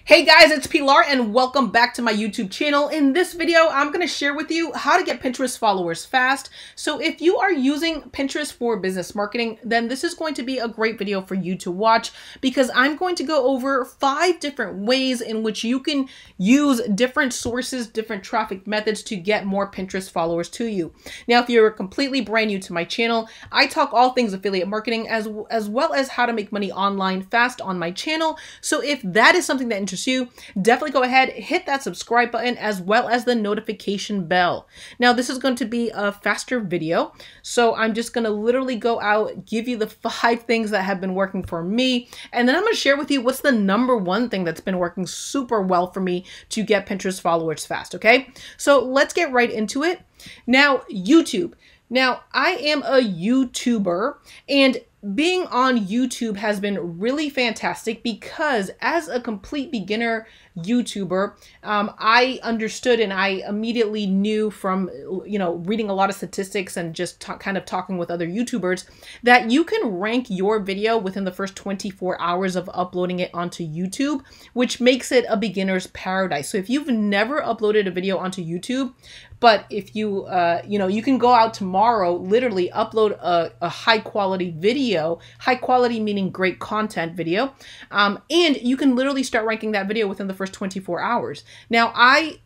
Hey guys, it's Pilar and welcome back to my YouTube channel. In this video, I'm going to share with you how to get Pinterest followers fast. So if you are using Pinterest for business marketing, then this is going to be a great video for you to watch because I'm going to go over 5 different ways in which you can use different sources, different traffic methods to get more Pinterest followers to you. Now, if you're completely brand new to my channel, I talk all things affiliate marketing as well as how to make money online fast on my channel. So if that is something that interests you, definitely go ahead, hit that subscribe button as well as the notification bell. Now, this is going to be a faster video, so I'm just going to literally go out, give you the 5 things that have been working for me, and then I'm going to share with you what's the #1 thing that's been working super well for me to get Pinterest followers fast, okay? So let's get right into it. Now, YouTube. Now, I am a YouTuber, and being on YouTube has been really fantastic because as a complete beginner YouTuber, I understood and I immediately knew from, reading a lot of statistics and just kind of talking with other YouTubers that you can rank your video within the first 24 hours of uploading it onto YouTube, which makes it a beginner's paradise. So if you've never uploaded a video onto YouTube, but if you, you can go out tomorrow, literally upload a high quality video, high quality meaning great content video, and you can literally start ranking that video within the first 24 hours. Now, I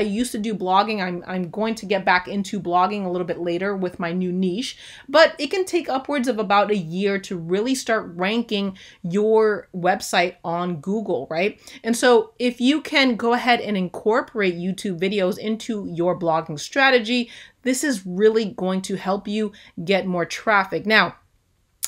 used to do blogging. I'm going to get back into blogging a little bit later with my new niche, but it can take upwards of about a year to really start ranking your website on Google, right? And so if you can go ahead and incorporate YouTube videos into your blogging strategy, this is really going to help you get more traffic. Now,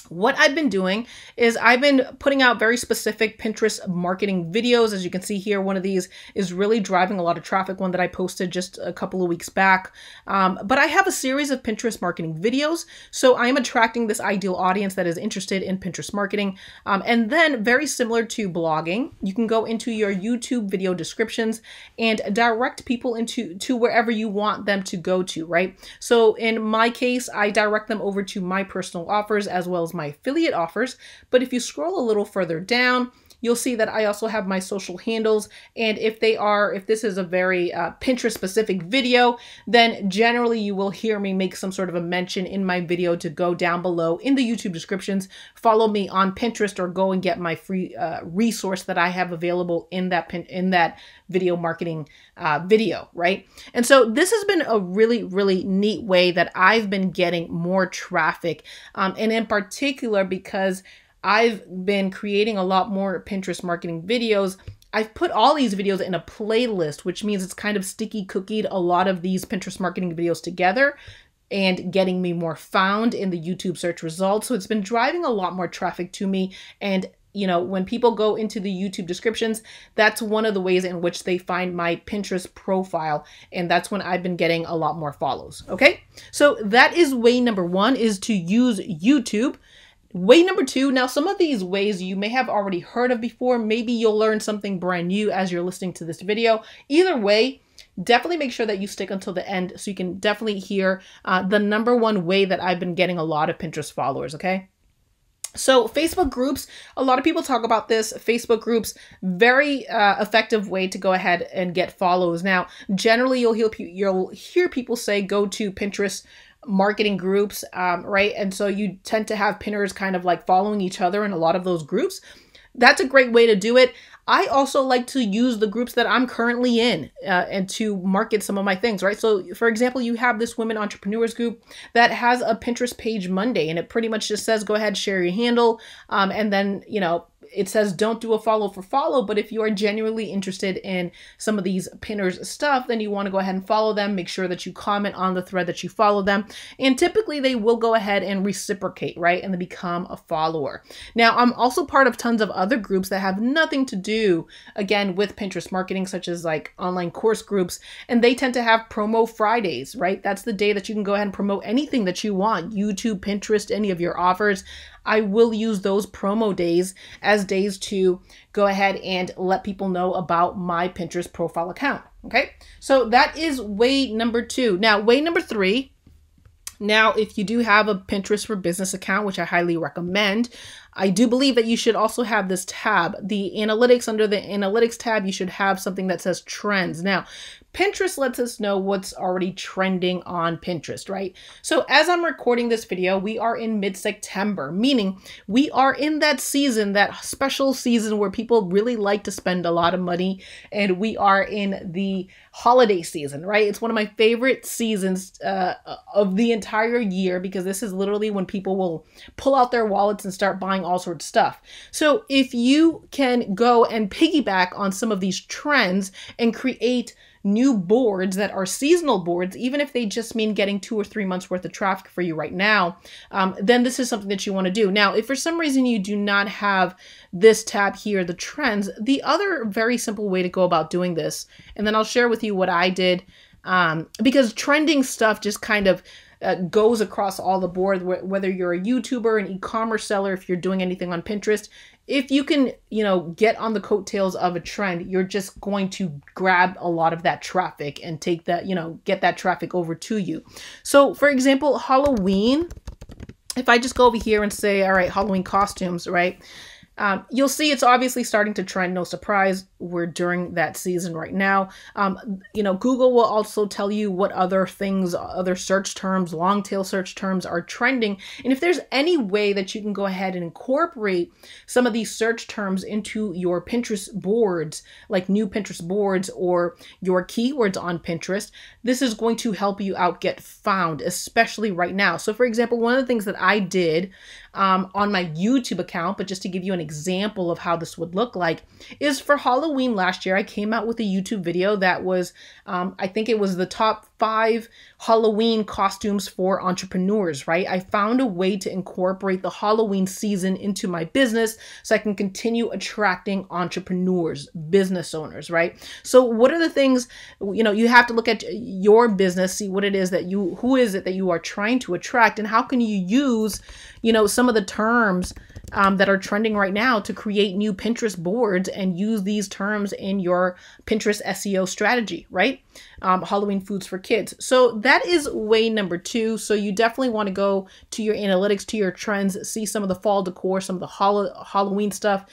what I've been doing is I've been putting out very specific Pinterest marketing videos. As you can see here, one of these is really driving a lot of traffic, one that I posted just a couple of weeks back. But I have a series of Pinterest marketing videos. So I am attracting this ideal audience that is interested in Pinterest marketing. And then very similar to blogging, you can go into your YouTube video descriptions and direct people to wherever you want them to go to, right? So in my case, I direct them over to my personal offers as well as my affiliate offers. But if you scroll a little further down, you'll see that I also have my social handles. And if this is a very Pinterest specific video, then generally you will hear me make some sort of a mention in my video to go down below in the YouTube descriptions, follow me on Pinterest, or go and get my free resource that I have available in that video marketing video, right? And so this has been a really, really neat way that I've been getting more traffic. And in particular, because I've been creating a lot more Pinterest marketing videos, I've put all these videos in a playlist, which means it's kind of sticky cookied a lot of these Pinterest marketing videos together and getting me more found in the YouTube search results. So it's been driving a lot more traffic to me. And when people go into the YouTube descriptions, that's one of the ways in which they find my Pinterest profile. And that's when I've been getting a lot more follows. Okay. So that is way #1, is to use YouTube. Way #2, now some of these ways you may have already heard of before. Maybe you'll learn something brand new as you're listening to this video. Either way, definitely make sure that you stick until the end so you can definitely hear the #1 way that I've been getting a lot of Pinterest followers, okay? So Facebook groups, a lot of people talk about this. Facebook groups, very effective way to go ahead and get follows. Now, generally you'll hear people say go to Pinterest marketing groups, right? And so you tend to have pinners kind of like following each other in a lot of those groups. That's a great way to do it. I also like to use the groups that I'm currently in and to market some of my things, right? So for example, you have this women entrepreneurs group that has a Pinterest page Monday, and it pretty much just says, go ahead, share your handle. And then, it says don't do a follow for follow, but if you are genuinely interested in some of these pinners stuff, then you want to go ahead and follow them. Make sure that you comment on the thread that you follow them. And typically they will go ahead and reciprocate, right? And then become a follower. Now, I'm also part of tons of other groups that have nothing to do, again, with Pinterest marketing, such as like online course groups. And they tend to have promo Fridays, right? That's the day that you can go ahead and promote anything that you want, YouTube, Pinterest, any of your offers. I will use those promo days as days to go ahead and let people know about my Pinterest profile account. Okay, so that is way #2. Now, way #3. Now, if you do have a Pinterest for Business account, which I highly recommend, I do believe that you should also have this tab, the analytics. Under the analytics tab, you should have something that says trends. Now, Pinterest lets us know what's already trending on Pinterest, right? So as I'm recording this video, we are in mid-September, meaning we are in that season, that special season where people really like to spend a lot of money, and we are in the holiday season, right? It's one of my favorite seasons of the entire year, because this is literally when people will pull out their wallets and start buying all sorts of stuff. So if you can go and piggyback on some of these trends and create new boards that are seasonal boards, even if they just mean getting 2 or 3 months worth of traffic for you right now, then this is something that you want to do. Now, if for some reason you do not have this tab here, the trends, the other very simple way to go about doing this, and then I'll share with you what I did, because trending stuff just kind of goes across all the board, whether you're a YouTuber, an e-commerce seller, if you're doing anything on Pinterest. If you can, get on the coattails of a trend, you're just going to grab a lot of that traffic and take that, get that traffic over to you. So for example, Halloween, if I just go over here and say, all right, Halloween costumes, right? You'll see it's obviously starting to trend. No surprise, we're during that season right now. Google will also tell you what other things, other search terms, long tail search terms are trending. And if there's any way that you can go ahead and incorporate some of these search terms into your Pinterest boards, like new Pinterest boards or your keywords on Pinterest, this is going to help you out get found, especially right now. So for example, one of the things that I did on my YouTube account, but just to give you an example of how this would look like, is for Halloween last year, I came out with a YouTube video that was, I think it was the top 5 Halloween costumes for entrepreneurs, right? I found a way to incorporate the Halloween season into my business so I can continue attracting entrepreneurs, business owners, right? So what are the things, you have to look at your business, see what it is that who is it that you are trying to attract, and how can you use, some of the terms that are trending right now to create new Pinterest boards and use these terms in your Pinterest SEO strategy, right? Halloween foods for kids. So that is way number 2. So you definitely want to go to your analytics, to your trends, see some of the fall decor, some of the Halloween stuff,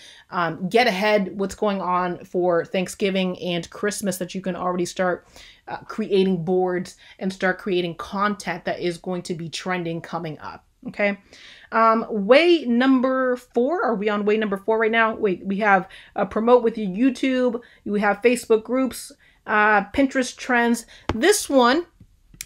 get ahead what's going on for Thanksgiving and Christmas, that you can already start creating boards and start creating content that is going to be trending coming up. Okay. Way number 4. Are we on way number 4 right now? Wait, we have promote with your YouTube. We have Facebook groups, Pinterest trends. This one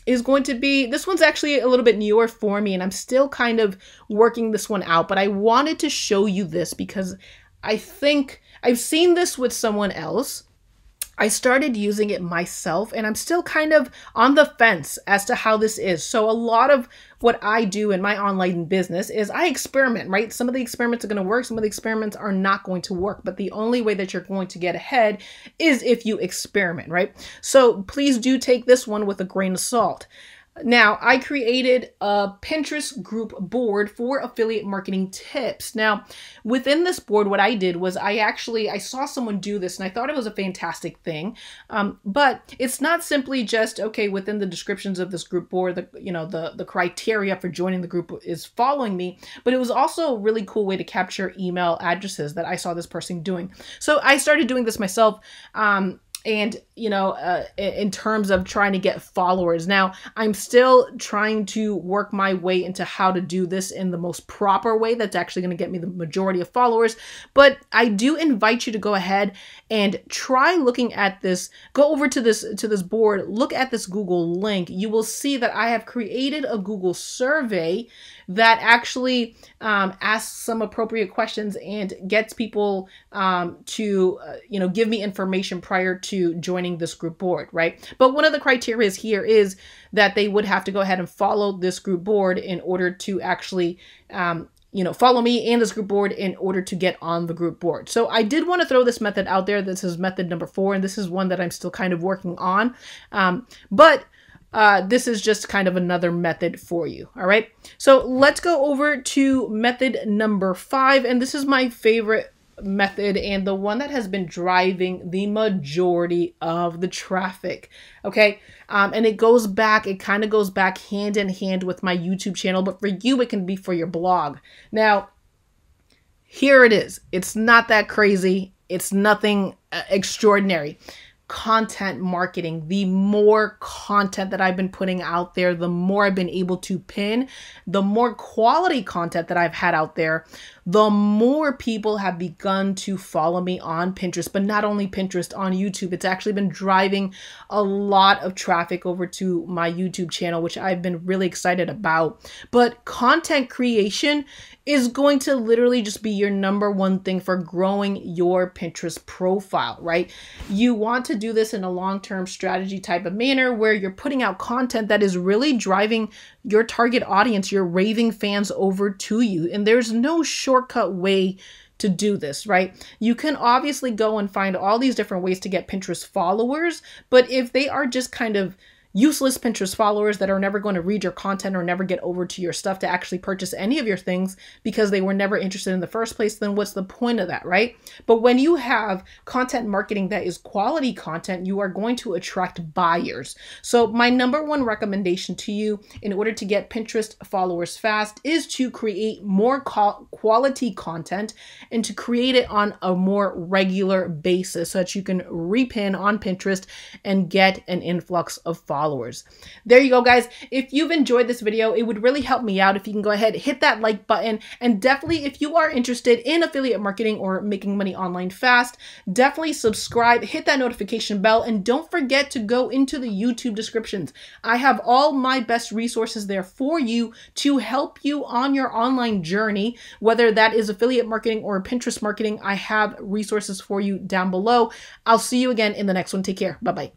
is going to be, this one's actually a little bit newer for me, and I'm still kind of working this one out, but I wanted to show you this because I think I've seen this with someone else. I started using it myself, and I'm still kind of on the fence as to how this is. So a lot of what I do in my online business is I experiment, right? Some of the experiments are going to work. Some of the experiments are not going to work. But the only way that you're going to get ahead is if you experiment, right? So please do take this one with a grain of salt. Now, I created a Pinterest group board for affiliate marketing tips. Now, within this board, what I did was I saw someone do this, and I thought it was a fantastic thing. But it's not simply just, okay, within the descriptions of this group board, the criteria for joining the group is following me, but it was also a really cool way to capture email addresses that I saw this person doing. So I started doing this myself. And, in terms of trying to get followers. Now, I'm still trying to work my way into how to do this in the most proper way that's actually going to get me the majority of followers. But I do invite you to go ahead and try looking at this. Go over to this board, look at this Google link. You will see that I have created a Google survey that actually asks some appropriate questions and gets people to give me information prior to joining this group board, right? But one of the criteria here is that they would have to go ahead and follow this group board in order to actually follow me and this group board in order to get on the group board. So I did want to throw this method out there. This is method number 4, and this is one that I'm still kind of working on. But this is just kind of another method for you. All right. So let's go over to method number 5. And this is my favorite method and the one that has been driving the majority of the traffic. Okay. And it kind of goes back hand in hand with my YouTube channel, but for you, it can be for your blog. Now, Here it is. It's not that crazy. It's nothing extraordinary. Content marketing. The more content that I've been putting out there, the more I've been able to pin, the more quality content that I've had out there, the more people have begun to follow me on Pinterest, but not only Pinterest, on YouTube. It's actually been driving a lot of traffic over to my YouTube channel, which I've been really excited about. But content creation is going to literally just be your number one thing for growing your Pinterest profile, right? You want to do this in a long-term strategy type of manner where you're putting out content that is really driving your target audience, your raving fans over to you. And there's no shortcut way to do this, right? You can obviously go and find all these different ways to get Pinterest followers, but if they are just kind of useless Pinterest followers that are never going to read your content or never get over to your stuff to actually purchase any of your things because they were never interested in the first place, then what's the point of that, right? But when you have content marketing that is quality content, you are going to attract buyers. So my number one recommendation to you in order to get Pinterest followers fast is to create more quality content and to create it on a more regular basis so that you can repin on Pinterest and get an influx of followers. There you go, guys. If you've enjoyed this video, it would really help me out if you can go ahead, hit that like button, and definitely if you are interested in affiliate marketing or making money online fast, definitely subscribe, hit that notification bell, and don't forget to go into the YouTube descriptions. I have all my best resources there for you to help you on your online journey, whether that is affiliate marketing or Pinterest marketing. I have resources for you down below. I'll see you again in the next one. Take care. Bye-bye.